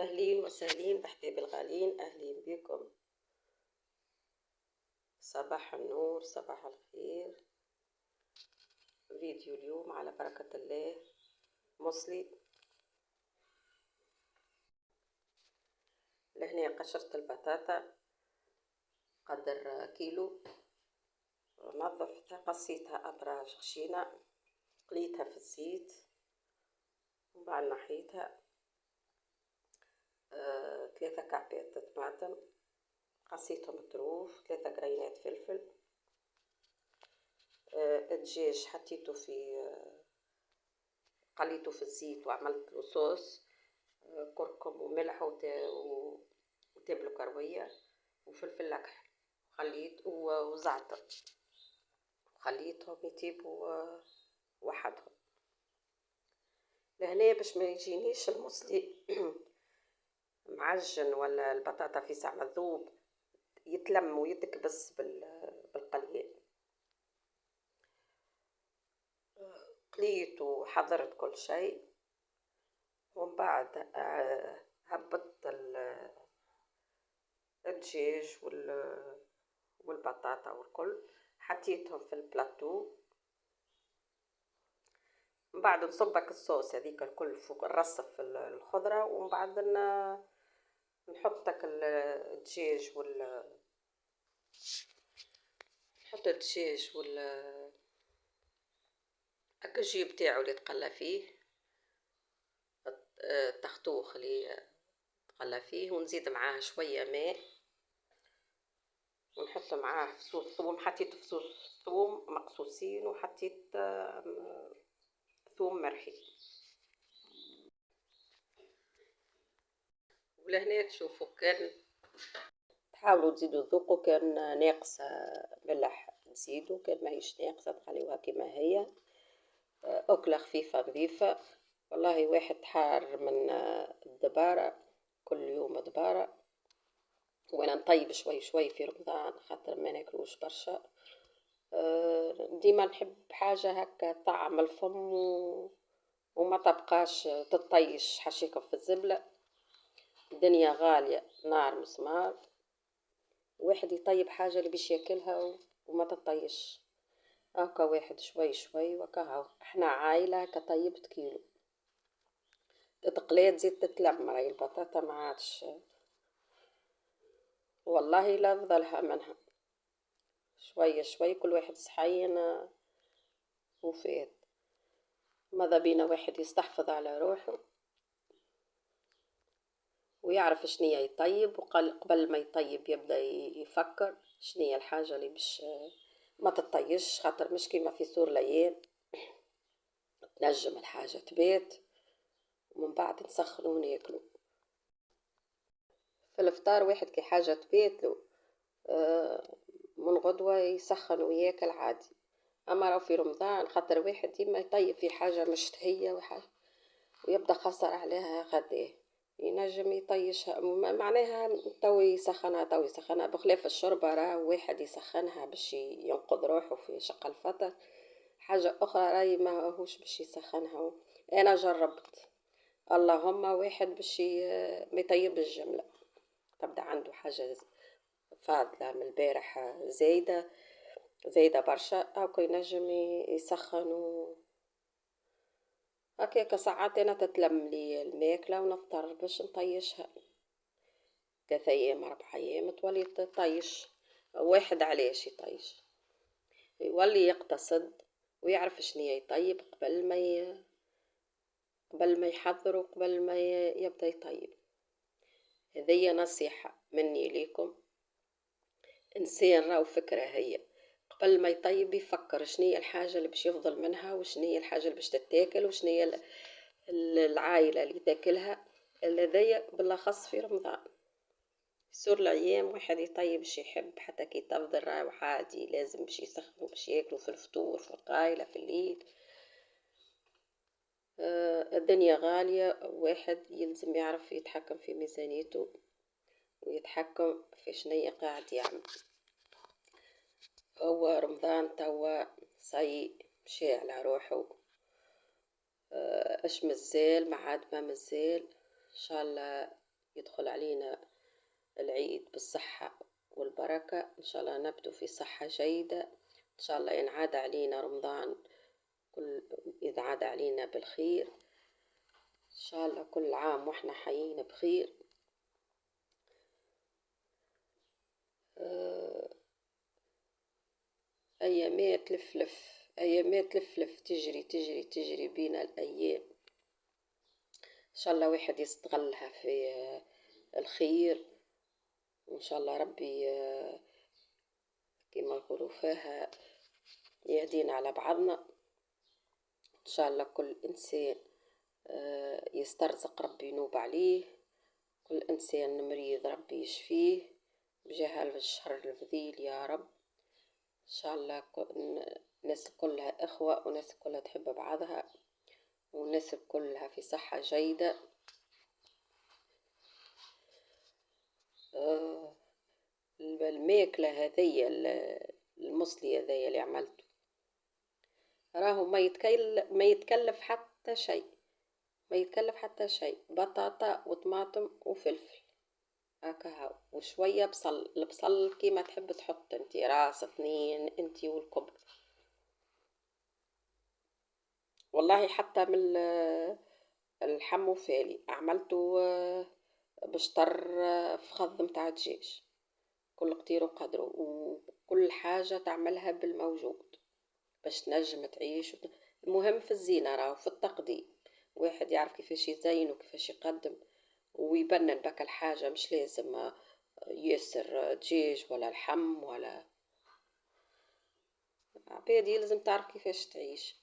أهلين وسهلين بحبايبي الغالين، أهلين بكم. صباح النور، صباح الخير. فيديو اليوم على بركة الله مصلي. لهنا قشرت البطاطا قدر كيلو، نظفتها قصيتها أبراج خشينة، قليتها في الزيت ومن بعد نحيتها. 3 كعبات طماطم قصيتهم طروف، 3 قرينات فلفل. الدجاج حطيته في قليته في الزيت وعملت له صوص، كركم وملح وتابل كروية وفلفل أكحل، خليت وزعتر، خليتهم يطيبوا وحدهم. لهنا باش ما يجينيش المصلي معجن ولا البطاطا في ساعة مذوب يتلم ويتكبس بالقليان. قليت وحضرت كل شيء، ومن بعد هبطت الدجاج والبطاطا والكل، حطيتهم في البلاطو. من بعد نصبك الصوص هذيك الكل فوق، نرصف الخضرة، ومن بعد نحطك الدجاج نحط الدجاج الكجي بتاعو اللي تقلى فيه، التختوخ اللي تقلى فيه، ونزيد معاه شوية ماء، ونحط معاه فصوص ثوم. حطيت فصوص ثوم مقصوصين، وحطيت ثوم مرحي. ولهنا تشوفوا كان تحاولوا تزيدوا ذوقوا، كان ناقصة ملح نزيدوا، كان ماهيش ناقصة تخليوها كما هي. أكلة خفيفة نظيفة والله. واحد حار من الدبارة، كل يوم دبارة. وانا نطيب شوي شوي في رمضان خاطر ما ناكلوش برشا. ديما نحب حاجة هكا طعم الفم وما تبقاش تطيش حشيكم في الزبلة. الدنيا غالية نار مسمار، واحد يطيب حاجة اللي باش ياكلها وما تطيش. هكا واحد شوي شوي وكهو. احنا عايلة كطيبت كيلو تقليت زيت تتلم، راهي البطاطا ما عادش والله لا فضلها منها. شوية شوي كل واحد صحين وفات. ماذا بينا واحد يستحفظ على روحه ويعرف شنية يطيب، قبل ما يطيب يبدأ يفكر شنية الحاجة اللي باش ما تطيش، خاطر مش كيما في سور ليال تنجم الحاجة تبات ومن بعد نسخنو وناكلو. في الافطار واحد كي حاجة تباتلو من غدوة يسخن وياكل عادي. اما راهو في رمضان خاطر واحد ديما يطيب في حاجة مشتهية وحاجة ويبدا خسر عليها غداه، ينجم يطيشها. معناها تو يسخنها بخلاف الشوربة. راه واحد يسخنها باش ينقذ روحه في شق الفطر، حاجة أخرى راهي ما هوش باش يسخنها. أنا جربت، اللهم واحد باش ما يطيب الجملة، تبدا عنده حاجة فاضلة من البارح زايدة برشا، هاكا ينجم يسخن. هكاك ساعات أنا تتلم لي الماكلة ونضطر باش نطيشها 3 أيام 4 أيام تولي تطيش. واحد علاش يطيش؟ يولي يقتصد ويعرف شنية يطيب قبل ما يحضر وقبل ما يبدأ يطيب. هذه نصيحة مني ليكم. إنسان راهو فكرة هي قبل ما يطيب يفكر شنية الحاجة اللي باش يفضل منها، وشنية الحاجة اللي باش تتاكل، وشنية العائلة اللي تاكلها. هذيا بالأخص في رمضان. سور الأيام واحد يطيب باش يحب، حتى كي تفضل راهو عادي لازم باش يسخنوا باش ياكلوا في الفطور في القايلة في الليل. الدنيا غالية، واحد يلزم يعرف يتحكم في ميزانيته ويتحكم في شنية قاعد يعمل. هو رمضان توا صي مشي على روحه، اش مازال ما عاد ما مازال ان شاء الله يدخل علينا العيد بالصحة والبركة، إن شاء الله نبدو في صحة جيدة، إن شاء الله ينعاد علينا رمضان إذا عاد علينا بالخير، إن شاء الله كل عام وإحنا حيين بخير. أيامات لفلف، أيامات لفلف، تجري تجري تجري بينا الأيام، إن شاء الله واحد يستغلها في الخير، وإن شاء الله ربي كما نقولوا فيها يهدينا على بعضنا، إن شاء الله كل إنسان يسترزق ربي ينوب عليه، كل إنسان مريض ربي يشفيه بجاه الشهر الفضيل يا رب، إن شاء الله الناس كلها إخوة، وناس كلها تحب بعضها، والناس كلها في صحة جيدة. الماكلة هذيا المصلي هذيا اللي عملته راهو ما يتكلف حتى شيء، ما يتكلف حتى شيء، بطاطا وطماطم وفلفل هكا وشوية بصل، البصل كيما تحب تحط انت، راس 2 انت والكبر، والله حتى من الحم فالي عملته بشطر فخذ متاع دجاج، كل قدير وقدره، وكل حاجة تعملها بالموجود باش تنجم تعيش. المهم في الزينة راهو في التقديم، واحد يعرف كيفاش يزين وكيفاش يقدم ويبنن بك الحاجة، مش لازم ياسر دجاج ولا الحم ولا عباد، لازم تعرف كيفاش تعيش.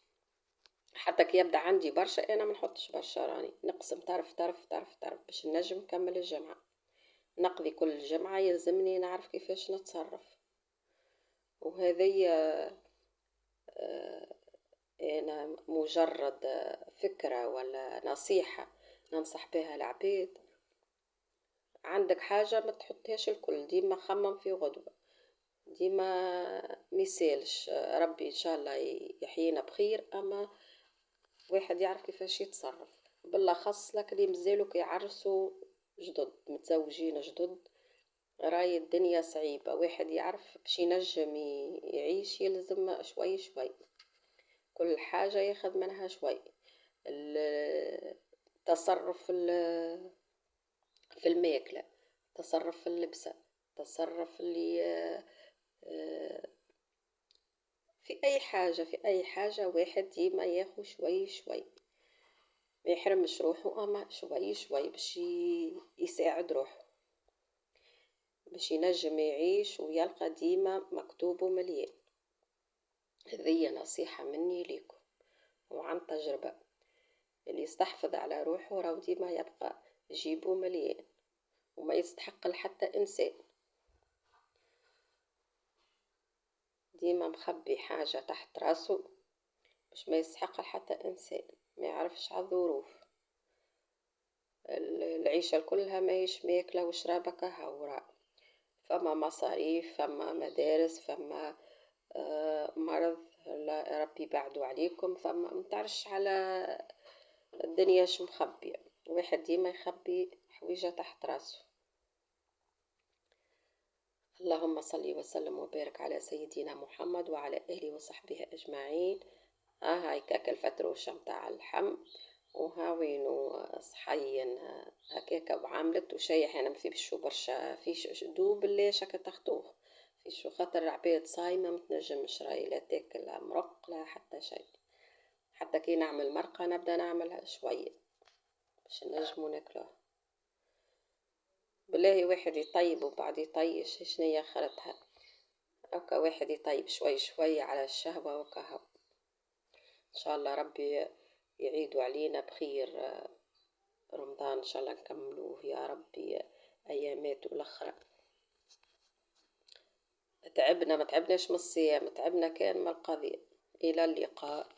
حتى كي يبدا عندي برشا انا ما نحطش برشا، راني نقسم طرف باش نجم نكمل الجمعة، نقضي كل الجمعة يلزمني نعرف كيفاش نتصرف. وهذه أنا مجرد فكرة ولا نصيحة ننصح بها العباد، عندك حاجة ما تحطهاش الكل، ديما خمم في غدوة، ديما ميسالش ربي إن شاء الله يحيينا بخير، أما واحد يعرف كيفاش يتصرف، بالأخص لك اللي مازالوا كيعرسوا جدد، متزوجين جدد، راي الدنيا صعيبة، واحد يعرف باش ينجم يعيش يلزم شوي شوي، كل حاجة ياخذ منها شوي، التصرف في الماكلة، تصرف في اللبسة، تصرف اللي في أي حاجة واحد ديما ياخذ شوي شوي، ما يحرمش روحه، أما شوي شوي باش يساعد روحه، باش ينجم يعيش ويلقى ديما مكتوبه مليان. هذه نصيحة مني ليكم وعن تجربة، اللي يستحفظ على روحه راهو ديما يبقى جيبه مليان وما يستحق لحتى إنسان، ديما مخبي حاجة تحت راسه باش ما يستحق لحتى إنسان، ما يعرفش على الظروف، العيشة كلها ماهيش ماكلة وشرابة كهورا، فما مصاريف، فما مدارس، فما مرض، ربي يبعدو عليكم، فما متعرفش على الدنيا شو مخبية، واحد ديما يخبي حويجة تحت راسه. اللهم صل وسلم وبارك على سيدنا محمد وعلى آله وصحبه أجمعين. هاي كاك الفتروشة متاع اللحم، وهاوينو صحيا هكاكا وعاملت وشي احيانا في بشو برشا فيش دوب اللي شكا تختوه فيشو، خاطر العباد صايمة متنجمش راي لا تاكل لا مرق لا حتى شي، حتى كي نعمل مرقة نبدأ نعملها شوية باش نجمو ناكلوها، بالله واحد يطيب وبعد يطيش شنيا خرتها، هكا واحد يطيب شوي شوي على الشهوة وكهو، إن شاء الله ربي يعيدوا علينا بخير رمضان، إن شاء الله نكملوه يا ربي أيامات الأخرى. تعبنا ما تعبناش من الصيام، تعبنا كان من القضية. إلى اللقاء.